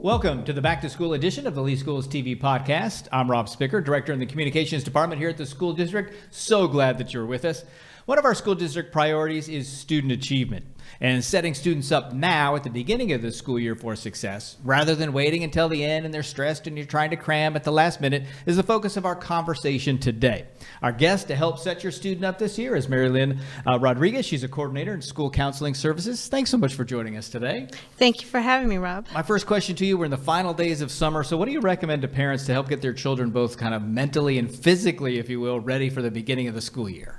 Welcome to the Back to School edition of the Lee Schools TV podcast. I'm Rob Spicker, Director in the Communications Department here at the school district. So glad that you're with us. One of our school district priorities is student achievement and setting students up now at the beginning of the school year for success, rather than waiting until the end and they're stressed and you're trying to cram at the last minute, is the focus of our conversation today. Our guest to help set your student up this year is Lynn Rodriguez. She's a coordinator in school counseling services. Thanks so much for joining us today. Thank you for having me, Rob. My first question to you, we're in the final days of summer, so what do you recommend to parents to help get their children both kind of mentally and physically, if you will, ready for the beginning of the school year?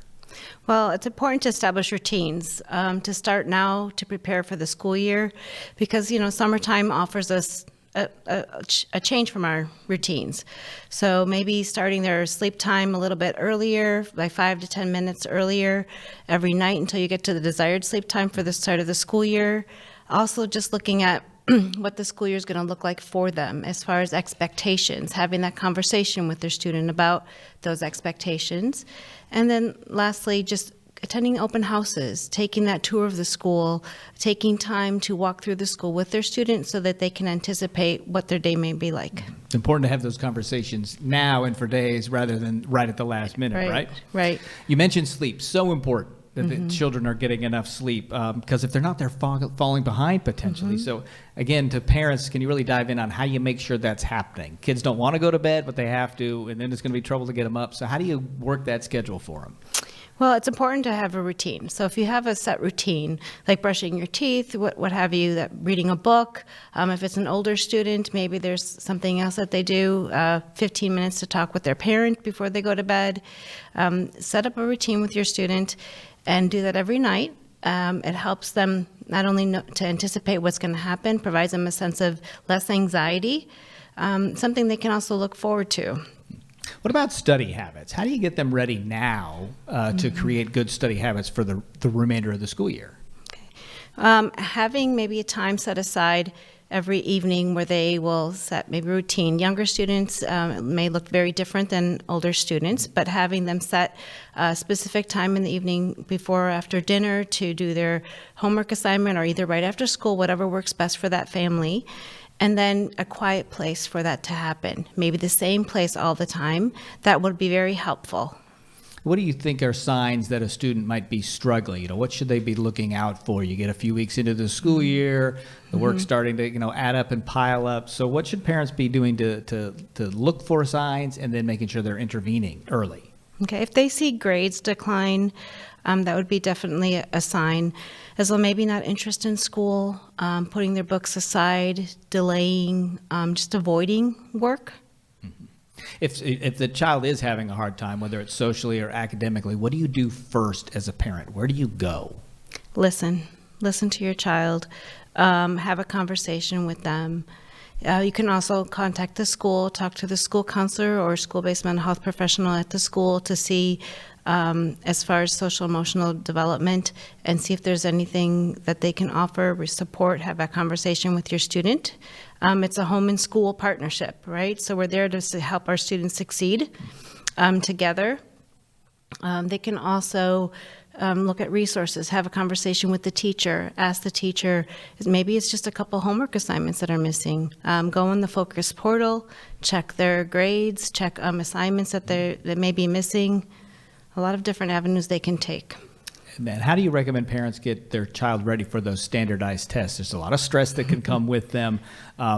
Well, it's important to establish routines, to start now to prepare for the school year, because, summertime offers us a change from our routines. So maybe starting their sleep time a little bit earlier, like 5 to 10 minutes earlier every night until you get to the desired sleep time for the start of the school year. Also just looking at what the school year is going to look like for them as far as expectations, having that conversation with their student about those expectations. And then lastly, just attending open houses, taking that tour of the school, taking time to walk through the school with their students so that they can anticipate what their day may be like. It's important to have those conversations now and for days rather than right at the last minute, right? Right. You mentioned sleep, so important that the children are getting enough sleep, because if they're not, they're falling behind potentially. So again, to parents, can you really dive in on how you make sure that's happening? Kids don't want to go to bed, but they have to, and then it's going to be trouble to get them up. So how do you work that schedule for them? Well, it's important to have a routine. So if you have a set routine, like brushing your teeth, what have you, that reading a book, if it's an older student, maybe there's something else that they do, 15 minutes to talk with their parent before they go to bed. Set up a routine with your student and do that every night. It helps them not only to anticipate what's going to happen, provides them a sense of less anxiety, something they can also look forward to. What about study habits? How do you get them ready now to create good study habits for the remainder of the school year? Okay. Having maybe a time set aside every evening where they will set maybe a routine. Younger students may look very different than older students, but having them set a specific time in the evening before or after dinner to do their homework assignment, or either right after school, whatever works best for that family. And then a quiet place for that to happen. Maybe the same place all the time. That would be very helpful. What do you think are signs that a student might be struggling? What should they be looking out for? You get a few weeks into the school year, the work's starting to, add up and pile up. So what should parents be doing to look for signs and then making sure they're intervening early? Okay, if they see grades decline, that would be definitely a sign. As well, maybe not interest in school, putting their books aside, delaying, just avoiding work. If the child is having a hard time, whether it's socially or academically, what do you do first as a parent? Where do you go? Listen to your child, have a conversation with them. You can also contact the school, talk to the school counselor or school-based mental health professional at the school to see as far as social emotional development, and see if there's anything that they can offer, support, have that conversation with your student. It's a home and school partnership, right? So we're there to help our students succeed together. They can also look at resources, have a conversation with the teacher, ask the teacher, maybe it's just a couple homework assignments that are missing. Go in the Focus portal, check their grades, check assignments that may be missing. A lot of different avenues they can take. Man, how do you recommend parents get their child ready for those standardized tests? There's a lot of stress that can come with them.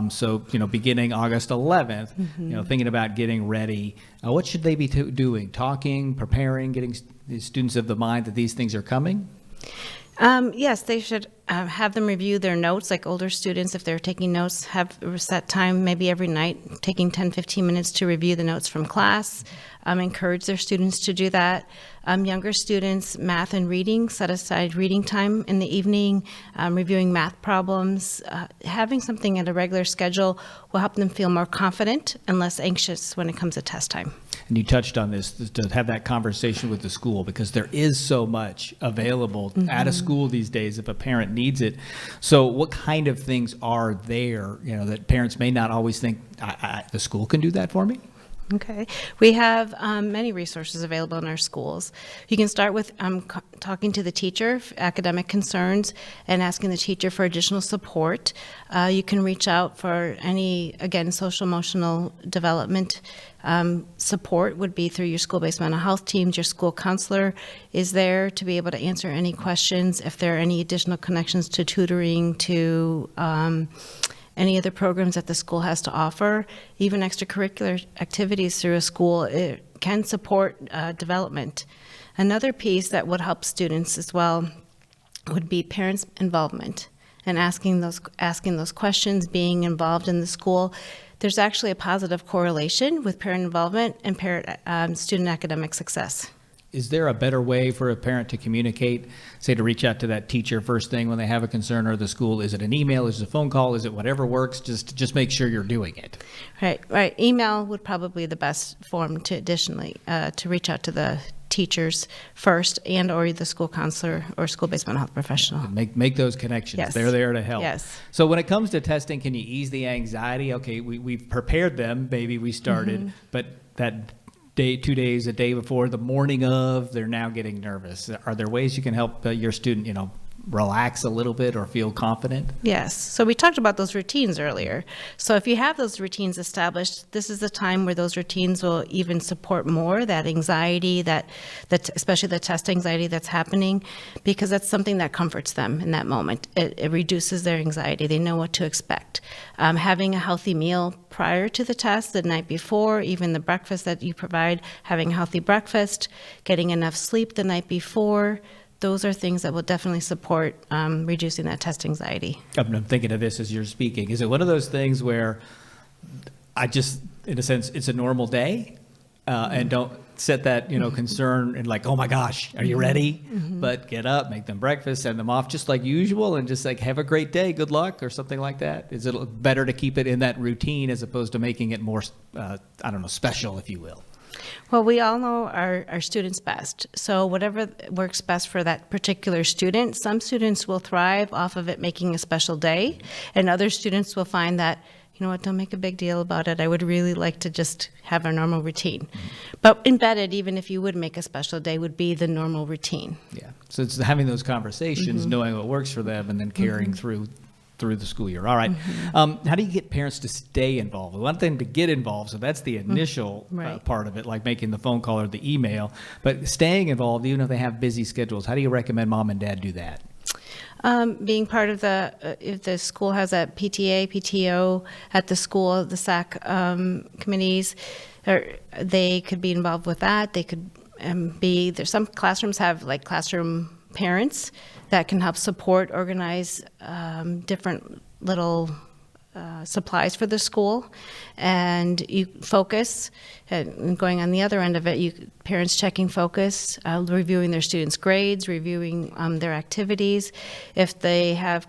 So, beginning August 11th, thinking about getting ready, what should they be doing? Talking, preparing, getting the students of the mind that these things are coming? Yes, they should have them review their notes, like older students, if they're taking notes, have a set time maybe every night, taking 10, 15 minutes to review the notes from class, encourage their students to do that. Younger students, math and reading, set aside reading time in the evening, reviewing math problems. Having something at a regular schedule will help them feel more confident and less anxious when it comes to test time. And you touched on this, to have that conversation with the school, because there is so much available at a school these days if a parent needs it. So what kind of things are there, that parents may not always think, the school can do that for me? Okay. We have many resources available in our schools. You can start with talking to the teacher, academic concerns, and asking the teacher for additional support. You can reach out for any, again, social emotional development support would be through your school-based mental health teams. Your school counselor is there to be able to answer any questions. If there are any additional connections to tutoring, to any other programs that the school has to offer, even extracurricular activities through a school, it can support development. Another piece that would help students as well would be parents' involvement and asking those questions, being involved in the school. There's actually a positive correlation with parent involvement and student academic success. Is there a better way for a parent to communicate, say to reach out to that teacher first thing when they have a concern, or the school? Is it an email? Is it a phone call? Is it whatever works? Just make sure you're doing it. Right. Email would probably be the best form to additionally to reach out to the teachers first, and or the school counselor or school-based mental health professional. Make those connections. Yes. They're there to help. Yes. So when it comes to testing, can you ease the anxiety? Okay, we've prepared them. Maybe we started, but that day, 2 days, a day before, the morning of, they're now getting nervous. Are there ways you can help your student, relax a little bit or feel confident? Yes. So we talked about those routines earlier. So if you have those routines established, this is the time where those routines will even support more that anxiety, that especially the test anxiety that's happening, because that's something that comforts them in that moment. It reduces their anxiety. They know what to expect. Having a healthy meal prior to the test, the night before, even the breakfast that you provide, having a healthy breakfast, getting enough sleep the night before, those are things that will definitely support reducing that test anxiety. I'm thinking of this as you're speaking. Is it one of those things where I just, in a sense, it's a normal day and don't set that, concern and like, oh my gosh, are you ready? But get up, make them breakfast, send them off just like usual, and just like, have a great day, good luck, or something like that? Is it better to keep it in that routine as opposed to making it more, special, if you will? Well, we all know our students best. So whatever works best for that particular student, some students will thrive off of it making a special day, and other students will find that, don't make a big deal about it. I would really like to just have a normal routine. But embedded, even if you would make a special day, would be the normal routine. Yeah. So it's having those conversations, knowing what works for them, and then carrying through the school year. All right. How do you get parents to stay involved? We want them to get involved, so that's the initial part of it, like making the phone call or the email. But staying involved, even if they have busy schedules, how do you recommend mom and dad do that? Being part of if the school has a PTA, PTO at the school, the SAC committees, they could be involved with that. They could there's some classrooms have like classroom parents that can help support, organize different little supplies for the school, and you focus. And going on the other end of it, parents checking focus, reviewing their students' grades, reviewing their activities. If they have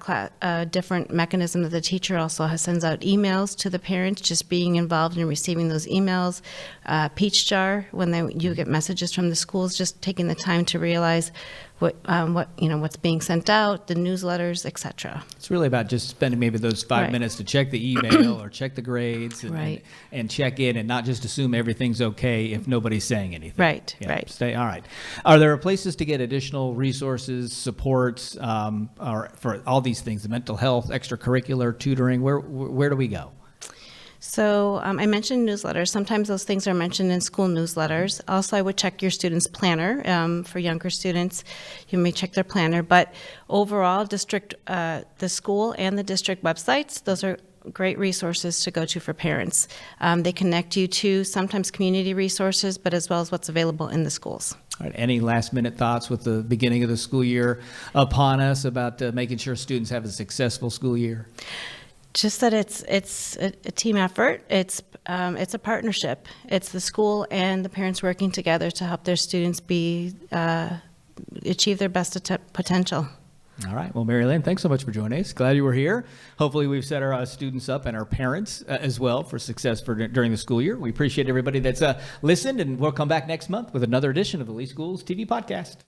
different mechanism that the teacher also sends out emails to the parents, just being involved in receiving those emails. Peach jar, when you get messages from the schools, just taking the time to realize what's being sent out, the newsletters, etc. It's really about just spending maybe those 5 minutes to check the email or check the grades and check in, and not just assume everything's okay if nobody's saying anything. Right. All right. Are there places to get additional resources, supports, or for all these things, the mental health, extracurricular, tutoring? Where do we go? So I mentioned newsletters. Sometimes those things are mentioned in school newsletters. Also, I would check your student's planner. For younger students, you may check their planner. But overall, the school and the district websites, those are great resources to go to for parents. They connect you to sometimes community resources, but as well as what's available in the schools. All right. Any last-minute thoughts with the beginning of the school year upon us about making sure students have a successful school year? Just that it's a team effort. It's a partnership. It's the school and the parents working together to help their students achieve their best potential. All right. Well, Mary Lynn, thanks so much for joining us. Glad you were here. Hopefully we've set our students up and our parents as well for success during the school year. We appreciate everybody that's listened, and we'll come back next month with another edition of the Lee Schools TV podcast.